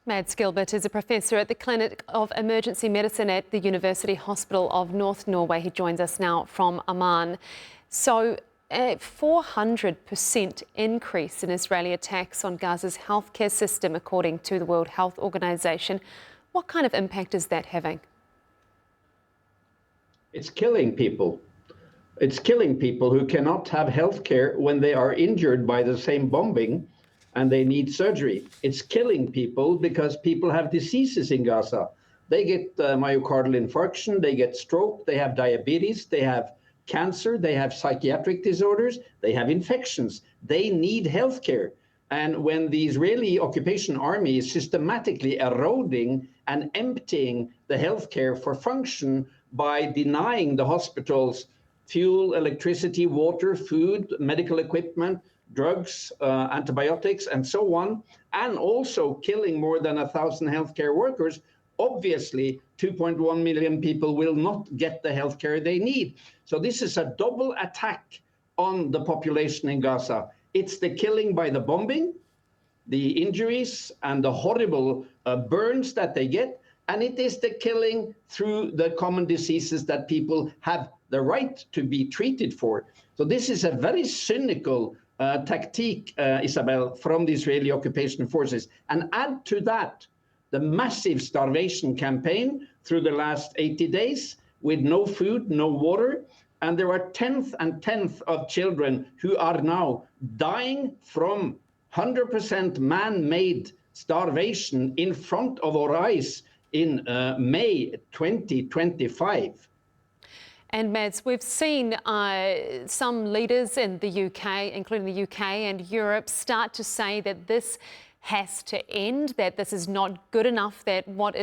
Mads Gilbert is a professor at the Clinic of Emergency Medicine at the University Hospital of North Norway. He joins us now from Amman. So, a 400% increase in Israeli attacks on Gaza's healthcare system, according to the World Health Organization. What kind of impact is that having? It's killing people. It's killing people who cannot have healthcare when they are injured by the same bombing and they need surgery. It's killing people because people have diseases in Gaza. They get myocardial infarction, they get stroke, they have diabetes, they have cancer, they have psychiatric disorders, they have infections. They need healthcare. And when the Israeli occupation army is systematically eroding and emptying the healthcare for function by denying the hospitals fuel, electricity, water, food, medical equipment, drugs, antibiotics, and so on, and also killing more than 1,000 healthcare workers, obviously 2.1 million people will not get the healthcare they need. So this is a double attack on the population in Gaza. It's the killing by the bombing, the injuries, and the horrible burns that they get, and it is the killing through the common diseases that people have the right to be treated for. So this is a very cynical tactique, Isabel, from the Israeli occupation forces. And add to that the massive starvation campaign through the last 80 days with no food, no water. And there are tenth of children who are now dying from 100% man-made starvation in front of our eyes in May 2025. And Mads, we've seen some leaders in the UK, including the UK and Europe, start to say that this has to end, that this is not good enough, that what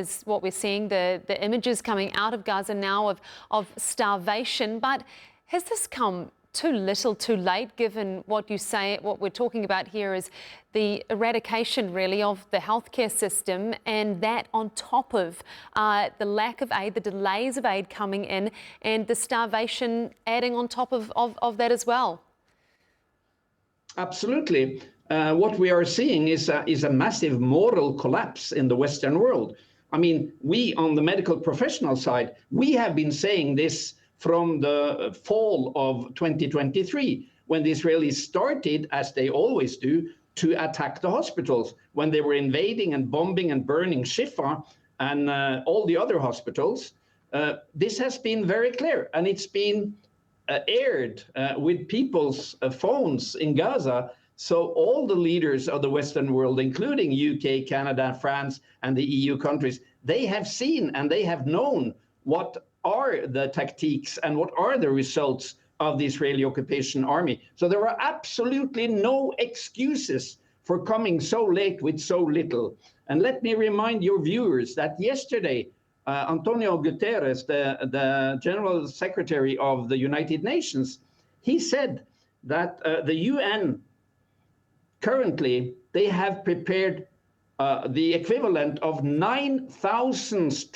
we're seeing, the images coming out of Gaza now of starvation. But has this come too little, too late, given what you say? What we're talking about here is the eradication, really, of the healthcare system, and that on top of the lack of aid, the delays of aid coming in, and the starvation adding on top of that as well. Absolutely. What we are seeing is a massive moral collapse in the Western world. I mean, we on the medical professional side, we have been saying this from the fall of 2023, when the Israelis started, as they always do, to attack the hospitals, when they were invading and bombing and burning Shifa and all the other hospitals. This has been very clear, and it's been aired with people's phones in Gaza. So all the leaders of the Western world, including UK, Canada, France, and the EU countries, they have seen and they have known what are the tactics and what are the results of the Israeli occupation army. So there are absolutely no excuses for coming so late with so little. And let me remind your viewers that yesterday, Antonio Guterres, the General Secretary of the United Nations, he said that the UN currently, they have prepared the equivalent of 9,000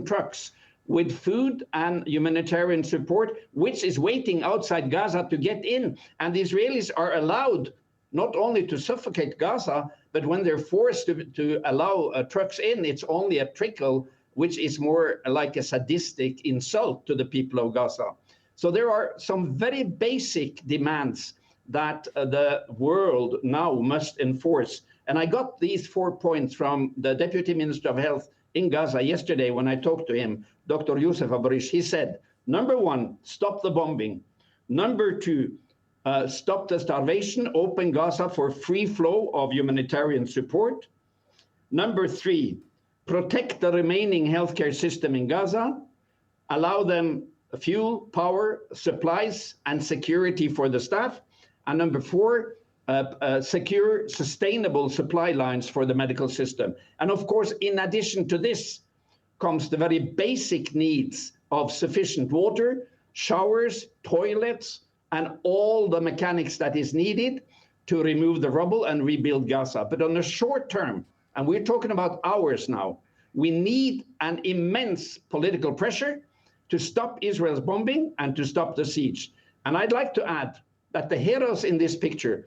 trucks with food and humanitarian support, which is waiting outside Gaza to get in. And the Israelis are allowed not only to suffocate Gaza, but when they're forced to allow trucks in, it's only a trickle, which is more like a sadistic insult to the people of Gaza. So there are some very basic demands that the world now must enforce. And I got these 4 points from the Deputy Minister of Health in Gaza yesterday when I talked to him, Dr. Youssef Abarish. He said, number one, stop the bombing. Number two, stop the starvation, open Gaza for free flow of humanitarian support. Number three, protect the remaining healthcare system in Gaza, allow them fuel, power, supplies, and security for the staff. And number four, secure sustainable supply lines for the medical system. And of course, in addition to this comes the very basic needs of sufficient water, showers, toilets, and all the mechanics that is needed to remove the rubble and rebuild Gaza. But on the short term, and we're talking about hours now, we need an immense political pressure to stop Israel's bombing and to stop the siege. And I'd like to add that the heroes in this picture,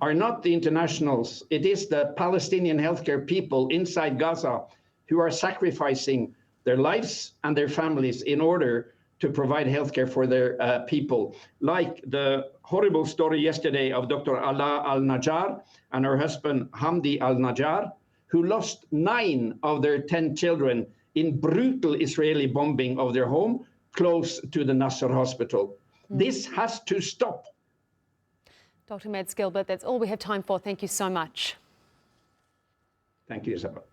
are not the internationals. It is the Palestinian healthcare people inside Gaza who are sacrificing their lives and their families in order to provide healthcare for their people. Like the horrible story yesterday of Dr. Ala al-Najjar and her husband Hamdi al-Najjar, who lost 9 of their 10 children in brutal Israeli bombing of their home close to the Nasser hospital. This has to stop. Dr. Mads Gilbert, that's all we have time for. Thank you so much. Thank you, Isabel.